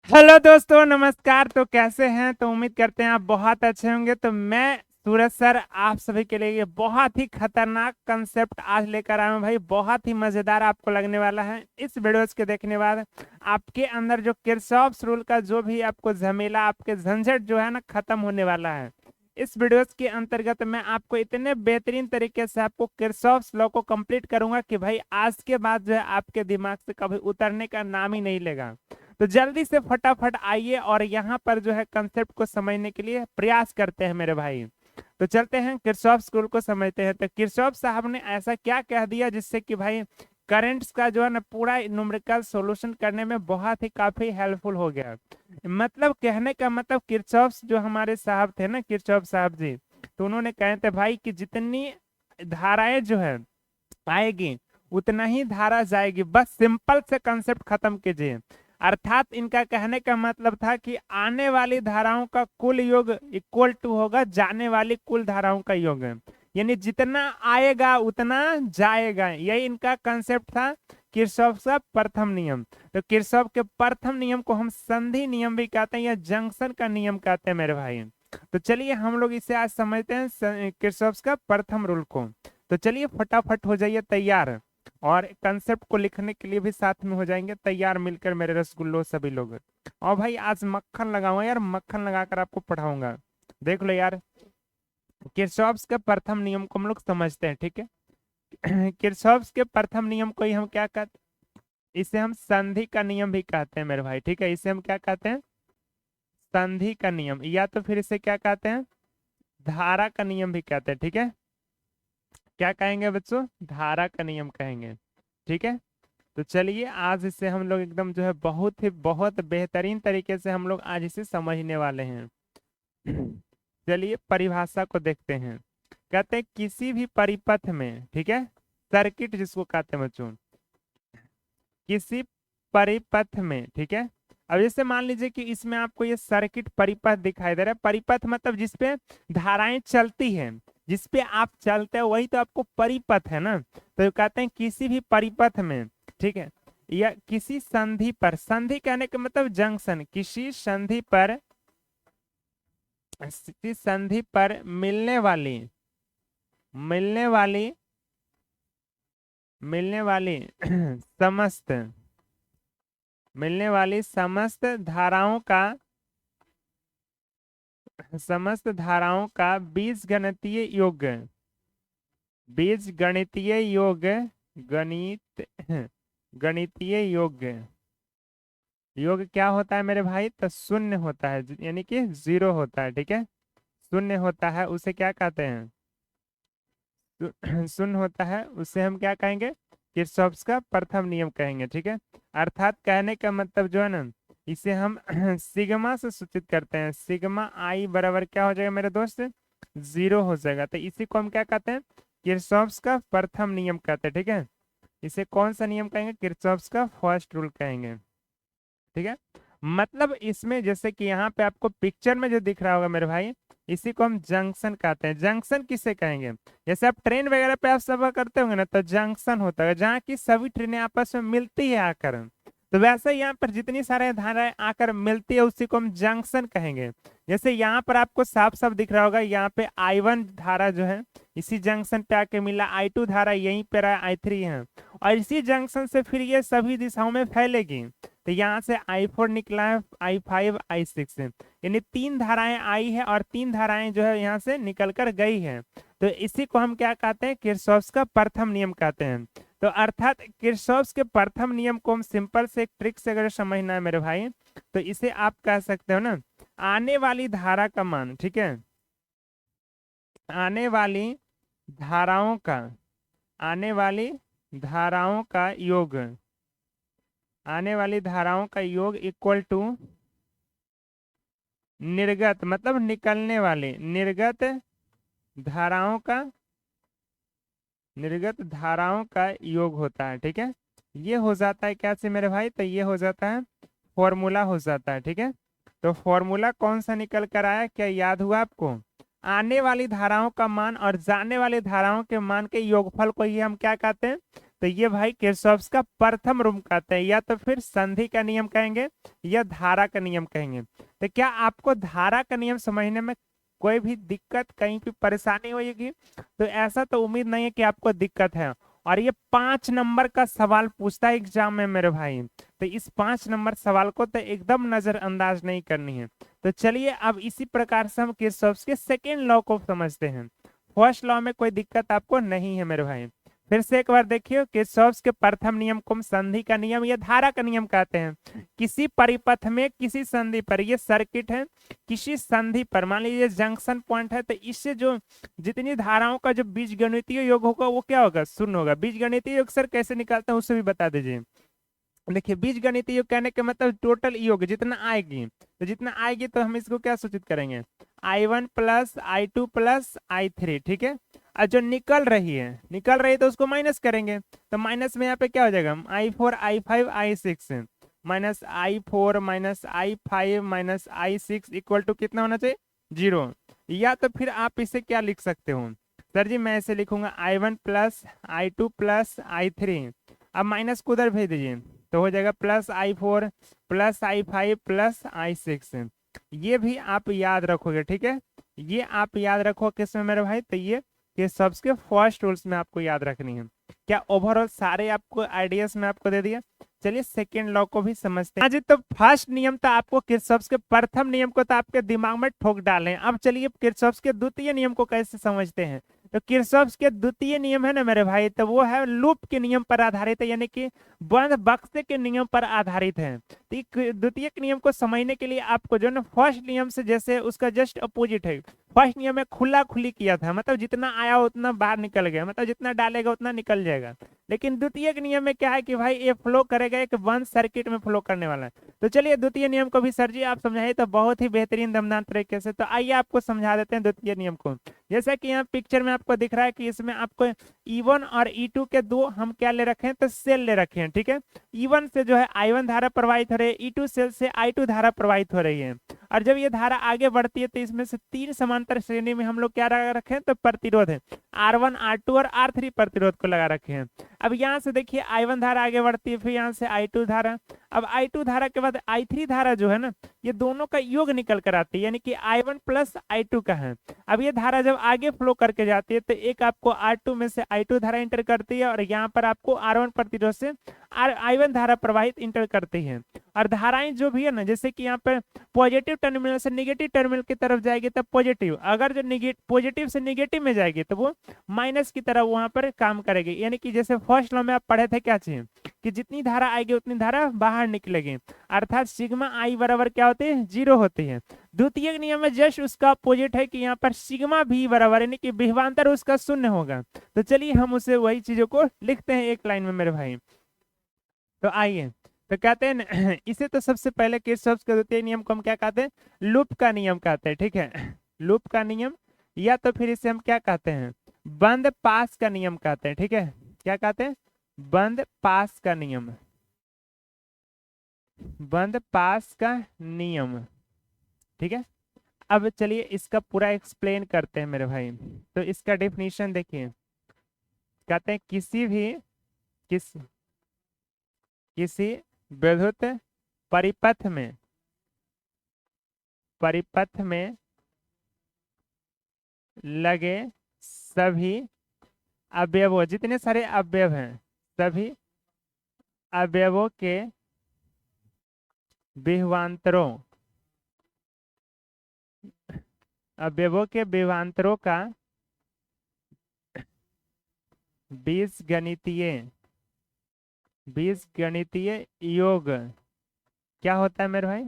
Hello दोस्तों, नमस्कार। तो कैसे हैं? तो उम्मीद करते हैं आप बहुत अच्छे होंगे। तो मैं सूरज सर आप सभी के लिए ये बहुत ही खतरनाक कंसेप्ट आज लेकर आया हूं भाई। बहुत ही मजेदार आपको लगने वाला है। इस वीडियोस के देखने बाद आपके अंदर जो किरचॉफ्स रूल का जो भी आपको झमेला, आपके झंझट जो है ना, खत्म होने वाला है। इस वीडियोस के अंतर्गत मैं आपको इतने बेहतरीन तरीके से आपको किरचॉफ्स लॉ को कंप्लीट करूंगा कि भाई आज के बाद जो है आपके दिमाग से कभी उतरने का नाम ही नहीं लेगा। तो जल्दी से फटाफट आइए और यहाँ पर जो है कंसेप्ट को समझने के लिए प्रयास करते हैं मेरे भाई। तो चलते हैं किरचॉफ स्कूल को समझते हैं। तो किरचॉफ साहब ने ऐसा क्या कह दिया जिससे कि भाई करंट्स का जो है ना पूरा न्यूमेरिकल सॉल्यूशन करने में बहुत ही काफी हेल्पफुल हो गया। मतलब कहने का मतलब किरचॉफ जो हमारे साहब थे ना, किरचॉफ साहब जी, तो उन्होंने कहे थे भाई कि जितनी धाराएं जो है आएगी उतना ही धारा जाएगी। बस सिंपल से कंसेप्ट खत्म कीजिए। अर्थात इनका कहने का मतलब था कि आने वाली धाराओं का कुल योग इक्वल टू होगा जाने वाली कुल धाराओं का योग। यानी जितना आएगा उतना जाएगा, यही इनका कंसेप्ट था। किरचॉफ का प्रथम नियम। तो किरचॉफ के प्रथम नियम को हम संधि नियम भी कहते हैं या जंक्शन का नियम कहते हैं मेरे भाई। तो चलिए हम लोग इसे आज समझते हैं किरचॉफ का प्रथम रूल को। तो चलिए फटाफट हो जाइए तैयार, और कंसेप्ट को लिखने के लिए भी साथ में हो जाएंगे तैयार मिलकर मेरे रसगुल्लो सभी लोग। और भाई आज मक्खन लगाऊंगा यार, मक्खन लगाकर आपको पढ़ाऊंगा। देख लो यार, किरचॉफ के प्रथम नियम को हम लोग समझते हैं, ठीक है। किरचॉफ के प्रथम नियम को ही हम क्या कहते हैं? इसे हम संधि का नियम भी कहते हैं मेरे भाई, ठीक है। इसे हम क्या कहते हैं? संधि का नियम, या तो फिर इसे क्या कहते हैं? धारा का नियम भी कहते हैं, ठीक है। क्या कहेंगे बच्चों? धारा का नियम कहेंगे, ठीक है। तो चलिए आज इसे हम लोग एकदम जो है बहुत बेहतरीन तरीके से हम लोग आज इसे समझने वाले हैं। चलिए परिभाषा को देखते हैं। कहते हैं किसी भी परिपथ में, ठीक है, सर्किट जिसको कहते हैं बच्चों, किसी परिपथ में, ठीक है। अब जैसे मान लीजिए कि इसमें आपको ये सर्किट परिपथ दिखाई दे रहा है। परिपथ मतलब जिसपे धाराएं चलती हैं, जिसपे आप चलते हो वही तो आपको परिपथ है ना। तो कहते हैं किसी भी परिपथ में, ठीक है, या किसी संधि पर, संधि कहने का मतलब जंक्शन, किसी संधि पर, किसी संधि पर मिलने वाली मिलने वाली समस्त मिलने वाली समस्त धाराओं का बीजगणितीय योग गणित गणितीय योग क्या होता है मेरे भाई? तो शून्य होता है, यानी कि जीरो होता है, ठीक है। शून्य होता है उसे क्या कहते हैं? शून्य होता है उसे हम क्या कहेंगे? किरचॉफ का प्रथम नियम कहेंगे, ठीक है। अर्थात कहने का मतलब जो है ना, इसे हम सिग्मा से सूचित करते हैं। सिग्मा आई बराबर क्या हो जाएगा मेरे दोस्त? जीरो हो जाएगा। तो इसी को हम क्या कहते हैं? किरचॉफ का प्रथम नियम कहते हैं, ठीक है। इसे कौन सा नियम कहेंगे? किरचॉफ का फर्स्ट रूल कहेंगे, ठीक है। मतलब इसमें जैसे कि यहाँ पे आपको पिक्चर में जो दिख रहा होगा मेरे भाई, इसी को हम जंक्शन कहते हैं। जंक्शन किसे कहेंगे? जैसे आप ट्रेन वगैरह पे आप सफर करते होंगे ना, तो जंक्शन होता है जहाँ की सभी ट्रेनें आपस में मिलती है आकर। तो वैसे यहाँ पर जितनी सारे धाराएं आकर मिलती है उसी को हम जंक्शन कहेंगे। जैसे यहाँ पर आपको साफ साफ दिख रहा होगा, यहाँ पे I1 धारा जो है इसी जंक्शन पे आके मिला, I2 धारा यहीं पे रहा, I3 है, और इसी जंक्शन से फिर ये सभी दिशाओं में फैलेगी। तो यहाँ से I4 निकला है, I5 I6 है, यानी तीन धाराएं आई है और तीन धाराएं जो है यहाँ से निकल कर गई है। तो इसी को हम क्या कहते हैं? किरचॉफ का प्रथम नियम कहते हैं। तो अर्थात किरचॉफ के प्रथम नियम को हम सिंपल से एक ट्रिक से अगर समझना है मेरे भाई, तो इसे आप कह सकते हो ना, आने वाली धारा का मान, ठीक है, आने वाली धाराओं का आने वाली धाराओं का योग आने वाली धाराओं का योग इक्वल टू निर्गत, मतलब निकलने वाली धाराओं का निर्गत धाराओं का योग होता है, ठीक है। ये हो जाता है क्या से मेरे भाई? तो ये हो जाता है फॉर्मूला हो जाता है, ठीक है। तो फॉर्मूला कौन सा निकल कर आया, क्या याद हुआ आपको? आने वाली धाराओं का मान और जाने वाली धाराओं के मान के योगफल को ही हम क्या कहते हैं? तो ये भाई किरचॉफ का प्रथम रूम कहते हैं, या तो फिर संधि का नियम कहेंगे या धारा का नियम कहेंगे। तो क्या आपको धारा का नियम समझने में कोई भी दिक्कत, कहीं भी परेशानी होगी? तो ऐसा तो उम्मीद नहीं है कि आपको दिक्कत है। और ये 5 नंबर का सवाल पूछता है एग्जाम में मेरे भाई, तो इस 5 नंबर सवाल को तो एकदम नजरअंदाज नहीं करनी है। तो चलिए अब इसी प्रकार से हम किरचॉफ के सेकेंड लॉ को समझते हैं। फर्स्ट लॉ में कोई दिक्कत आपको नहीं है मेरे भाई। फिर से एक बार देखिए, किरचॉफ के प्रथम नियम को हम संधि का नियम या धारा का नियम कहते हैं। किसी परिपथ में किसी संधि पर, ये सर्किट है, किसी संधि पर मान लीजिए जंक्शन पॉइंट है, तो इससे जो जितनी धाराओं का जो बीजगणितीय योग होगा वो क्या होगा? शून्य होगा। बीजगणितीय योग सर कैसे निकालते हैं उसे भी बता दीजिए। देखिए बीजगणितीय योग कहने के मतलब टोटल योग जितना आएगी, तो जितना आएगी तो हम इसको क्या सूचित करेंगे? I1 plus I2 plus I3, ठीक है। और जो निकल रही है तो उसको माइनस करेंगे, तो माइनस में यहाँ पे क्या हो जाएगा? I4 I5 I6 minus I4 minus I5 minus I6 equal to कितना होना चाहिए? 0। या तो फिर आप इसे क्या लिख सकते हो? सर जी मैं इसे लिखूंगा I1 plus I2 plus I3। अब माइनस को उधर भेज दीजिए तो हो जाएगा plus I4 plus I5 plus I6। ये भी आप याद रखोगे, ठीक है। ये आप याद रखो किसमें मेरे भाई? तो ये सबके फर्स्ट रूल्स में आपको याद रखनी है। क्या ओवरऑल सारे आपको आइडियाज में आपको दे दिया? चलिए सेकेंड लॉ को भी समझते हैं। आज तो फर्स्ट नियम तो आपको किरचॉफ के प्रथम नियम को तो आपके दिमाग में ठोक डाले। अब चलिए किरचॉफ के द्वितीय नियम को कैसे समझते हैं। तो किरचॉफ के द्वितीय नियम है ना मेरे भाई, तो वो है लूप के नियम पर आधारित है, यानी कि बंद बक्से के नियम पर आधारित है। तो द्वितीय नियम को समझने के लिए आपको जो ना फर्स्ट नियम से जैसे उसका जस्ट अपोजिट है। फर्स्ट नियम में खुला खुली किया था, मतलब जितना आया उतना बाहर निकल गया, मतलब जितना डालेगा उतना निकल जाएगा। लेकिन द्वितीय नियम में क्या है कि भाई ये फ्लो करेगा, एक बंद सर्किट में फ्लो करने वाला है। तो चलिए द्वितीय नियम को भी सर जी आप समझाइए तो बहुत ही बेहतरीन दमदार तरीके से। तो आइए आपको समझा देते हैं द्वितीय नियम को। जैसा कि यहाँ पिक्चर में आपको दिख रहा है कि इसमें आपको E1 और E2 के दो हम क्या ले रखे हैं? तो सेल ले रखे हैं, ठीक है। E1 से जो है I1 धारा प्रवाहित हो रही है, E2 सेल से I2 धारा प्रवाहित हो रही है। और जब ये धारा आगे बढ़ती है तो इसमें से 3 समांतर श्रेणी में हम लोग क्या लगा रखे हैं? तो प्रतिरोध है, R1 R2 और R3 प्रतिरोध को लगा रखे हैं। अब यहाँ से देखिए I1 धारा आगे बढ़ती है, फिर यहाँ से I2 धारा। अब I2 धारा के बाद I3 धारा जो है ना, ये दोनों का योग निकल कर आती है, यानी कि I1 प्लस I2 का है। अब ये धारा जब आगे फ्लो करके जाती है तो एक आपको R2 में से I2 धारा इंटर करती है, और यहाँ पर आपको R1 प्रतिरोध से I1 धारा प्रवाहित इंटर करती है। और धाराएं जो भी है ना, जैसे कि यहाँ पर पॉजिटिव टर्मिनल से निगेटिव टर्मिनल की तरफ जाएगी तब पॉजिटिव, अगर जो पॉजिटिव से निगेटिव में जाएगी तो वो माइनस की तरफ वहां पर काम करेगी। यानी कि जैसे फर्स्ट लॉ में आप पढ़े थे क्या चाहिए कि जितनी धारा आएगी उतनी धारा बाहर निकलेगी, अर्थात सिग्मा आई बराबर क्या होती है? 0 होती है। द्वितीय नियम में जस्ट उसका अपोजिट है कि यहाँ पर सिग्मा भी बराबर, यानी कि विभवांतर उसका 0 होगा। तो चलिए हम उसे वही चीजों को लिखते हैं एक लाइन में मेरे भाई। तो आइए, तो कहते हैं इसे तो सबसे पहले किरचॉफ के द्वितीय नियम को हम क्या कहते हैं? लूप का नियम कहते हैं, ठीक है। लूप का नियम, या तो फिर इसे हम क्या कहते हैं? बंद पास का नियम कहते हैं, ठीक है। क्या कहते हैं? बंद पास का नियम, बंद पास का नियम, ठीक है। अब चलिए इसका पूरा एक्सप्लेन करते हैं मेरे भाई। तो इसका डेफिनेशन देखिए, कहते हैं किसी विद्युत परिपथ में लगे सभी अवयवों, जितने सारे अवयव हैं, सभी अवयवों के विभवांतरों का बीजगणितीय योग क्या होता है मेरे भाई?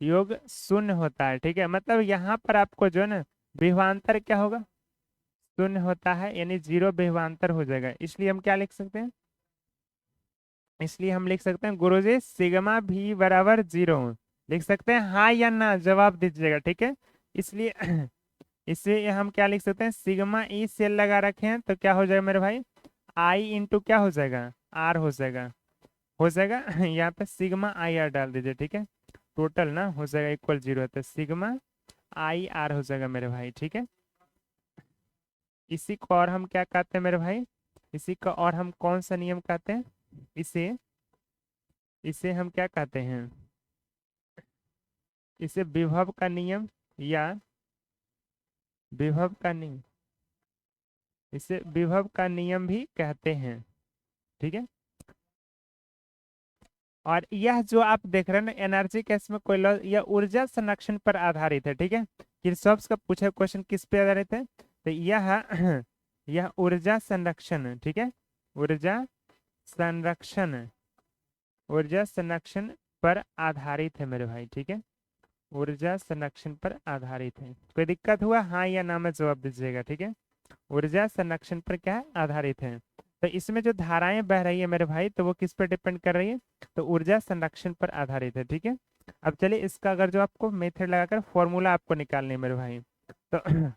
योग 0 होता है, ठीक है। मतलब यहाँ पर आपको जो है ना विभवांतर क्या होगा? 0 होता है, यानी 0 विभवांतर हो जाएगा। इसलिए हम क्या लिख सकते हैं? इसलिए हम लिख सकते हैं गुरुजी सिग्मा भी बराबर 0 लिख सकते हैं। हाँ या ना जवाब दीजिएगा, ठीक है। इसलिए इसलिए हम क्या लिख सकते हैं? सिग्मा ई सेल लगा रखे हैं तो क्या हो जाएगा मेरे भाई? आई इंटू क्या हो जाएगा? आर हो जाएगा, यहाँ पे सिग्मा आई आर डाल दीजिए, ठीक है। टोटल ना हो जाएगा इक्वल 0, तो सिग्मा आई आर हो जाएगा मेरे भाई, ठीक है। इसी को और हम क्या कहते हैं मेरे भाई? इसी का और हम कौन सा नियम कहते हैं? इसे इसे हम क्या कहते हैं? इसे विभव का नियम या विभव का नियम, इसे विभव का नियम भी कहते हैं। ठीक है। और यह जो आप देख रहे हैं ना, एनर्जी कैश में कोई यह ऊर्जा संरक्षण पर आधारित है। ठीक है। किरचॉफ का पूछा क्वेश्चन किस पे आधारित है? तो यह यह ऊर्जा संरक्षण है। ठीक है। ऊर्जा संरक्षण, ऊर्जा संरक्षण पर आधारित है मेरे भाई। ठीक है। ऊर्जा संरक्षण पर आधारित है। कोई दिक्कत हुआ हाँ या ना में जवाब दीजिएगा। ठीक है। ऊर्जा संरक्षण पर क्या है? आधारित है। तो इसमें जो धाराएं बह रही है मेरे भाई, तो वो किस पर डिपेंड कर रही है? तो ऊर्जा संरक्षण पर आधारित है। ठीक है। अब चलिए इसका अगर जो आपको मेथड लगाकर फॉर्मूला आपको निकालने है मेरे भाई, तो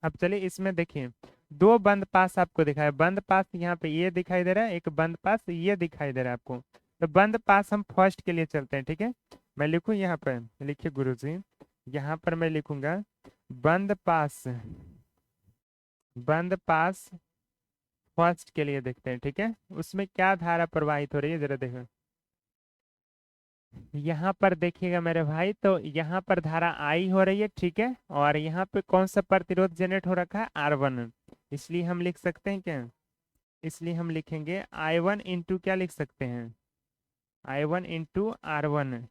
अब चलिए इसमें देखिए, दो बंद पास आपको दिखाया। बंद पास यहाँ पे ये दिखाई दे रहा है, एक बंद पास ये दिखाई दे रहा है आपको। तो बंद पास हम फर्स्ट के लिए चलते हैं। ठीक है। मैं लिखूं यहाँ पर, लिखिए गुरुजी, यहाँ पर मैं लिखूंगा बंद पास, बंद पास फर्स्ट के लिए देखते हैं। ठीक है। उसमें क्या धारा प्रवाहित हो रही है जरा देखो। यहाँ पर देखिएगा मेरे भाई, तो यहाँ पर धारा आई हो रही है। ठीक है। और यहाँ पे कौन सा प्रतिरोध जनरेट हो रखा है? R1। इसलिए हम लिख सकते हैं क्या? इसलिए हम लिखेंगे I1 इंटू क्या लिख सकते हैं? I1 into R1।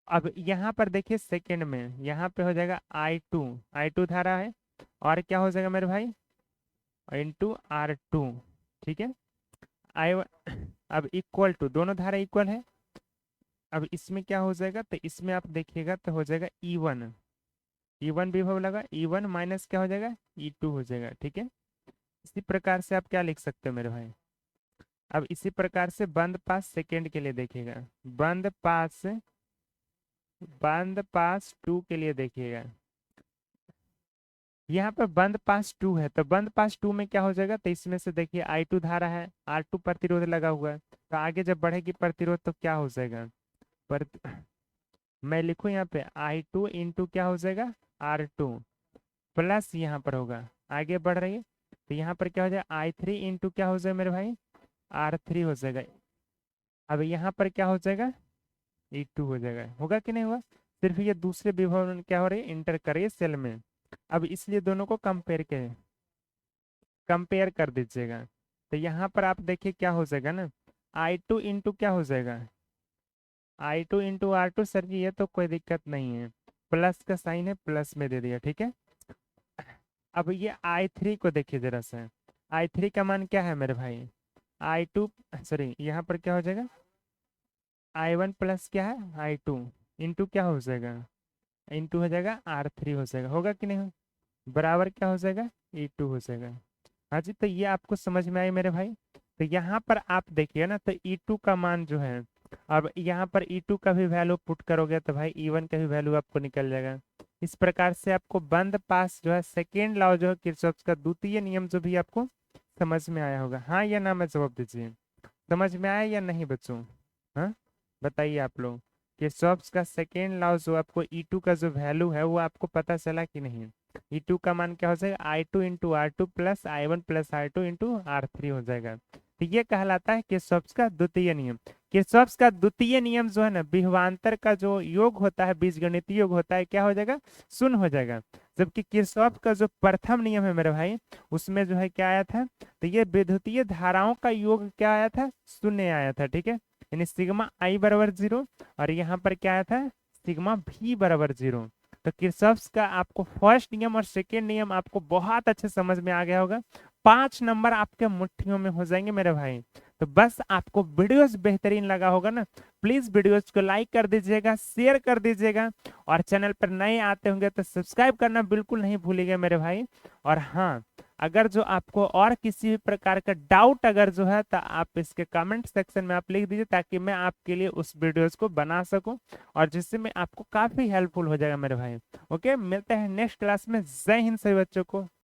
अब यहाँ पर देखिए सेकेंड में, यहाँ पे हो जाएगा I2, I2 धारा है। और क्या हो जाएगा मेरे भाई? Into R2। ठीक है। I1 अब इक्वल टू, दोनों धारा इक्वल है। अब इसमें क्या हो जाएगा? तो इसमें आप देखिएगा तो हो जाएगा E1, E1 विभव लगा, E1 माइनस क्या हो जाएगा? E2 हो जाएगा। ठीक है। इसी प्रकार से आप क्या लिख सकते हो मेरे भाई? अब इसी प्रकार से बंद पास सेकेंड के लिए देखिएगा, बंद पास, बंद पास 2 के लिए देखिएगा। यहाँ पर बंद पास 2 है, तो बंद पास 2 में क्या हो जाएगा? तो इसमें से देखिए I2 धारा है, R2 प्रतिरोध लगा हुआ है, तो आगे जब बढ़ेगी प्रतिरोध तो क्या हो जाएगा? पर मैं लिखूं यहाँ पे I2 इंटू क्या हो जाएगा? R2 प्लस यहाँ पर होगा, आगे बढ़ रही है तो यहाँ पर क्या हो जाएगा? I3 इंटू क्या हो जाएगा मेरे भाई? R3 हो जाएगा। अब यहाँ पर क्या हो जाएगा? E2 हो जाएगा। होगा कि नहीं हुआ? सिर्फ ये दूसरे विभव में क्या हो रही है? इंटर कर रही है सेल में। अब इसलिए दोनों को कंपेयर कर दीजिएगा। तो यहाँ पर आप देखिए क्या हो जाएगा ना, I2 इंटू क्या हो जाएगा? I2 into R2। सर जी ये तो कोई दिक्कत नहीं है, प्लस का साइन है, प्लस में दे दिया। ठीक है। अब ये I3 को देखिए जरा सा, I3 का मान क्या है मेरे भाई? I2 सॉरी, यहाँ पर क्या हो जाएगा? I1 प्लस क्या है? I2 इंटू क्या हो जाएगा? इंटू हो जाएगा R3 हो जाएगा। होगा कि नहीं? बराबर क्या हो जाएगा? E2 हो जाएगा। हाँ जी, तो ये आपको समझ में आई मेरे भाई? तो यहाँ पर आप देखिए ना, तो E2 का मान जो है, अब यहाँ पर E2 का भी वैल्यू पुट करोगे तो भाई E1 का भी वैल्यू आपको निकल जाएगा। इस प्रकार से आपको बंद पास जो है सेकेंड लॉ जो है किरचॉफ का द्वितीय नियम जो भी आपको समझ में आया होगा। हाँ या ना में जवाब दीजिए। समझ में आया या नहीं बच्चों? हाँ बताइए आप लोग। किरचॉफ का सेकेंड लॉ जो आपको E2 का जो वैल्यू है वो आपको पता चला कि नहीं? E2 का मान क्या हो जाएगा? I2 into R2 plus I1 plus R2 into R3 हो जाएगा। तो ये कहलाता है किरचॉफ का द्वितीय नियम। किरचॉफ का द्वितीय नियम जो है ना, विभवांतर का जो योग होता है, बीजगणितीय योग होता है, क्या हो जाएगा? शून्य हो जाएगा। जबकि किरचॉफ का जो प्रथम नियम है मेरे भाई, उसमें जो है क्या आया था? तो ये विद्युतीय धाराओं का योग क्या आया था? शून्य आया था। ठीक है। यानी सिग्मा I बराबर 0, और यहाँ पर क्या आया था? सिग्मा V बराबर 0। तो किरचॉफ का आपको फर्स्ट नियम और सेकेंड नियम आपको बहुत अच्छे समझ में आ गया होगा। 5 नंबर आपके मुट्ठियों में हो जाएंगे मेरे भाई। तो बस आपको वीडियोस बेहतरीन लगा होगा ना, प्लीज वीडियोस को लाइक कर दीजिएगा, शेयर कर दीजिएगा, और चैनल पर नए आते होंगे तो सब्सक्राइब करना बिल्कुल नहीं भूलिएगा मेरे भाई। और हाँ, अगर जो आपको और किसी भी प्रकार का डाउट अगर जो है तो आप इसके कमेंट सेक्शन में आप लिख दीजिए, ताकि मैं आपके लिए उस वीडियोस को बना सकूं, और जिससे मैं आपको काफी हेल्पफुल हो जाएगा मेरे भाई। ओके, मिलते हैं नेक्स्ट क्लास में। जय हिंद सभी बच्चों को।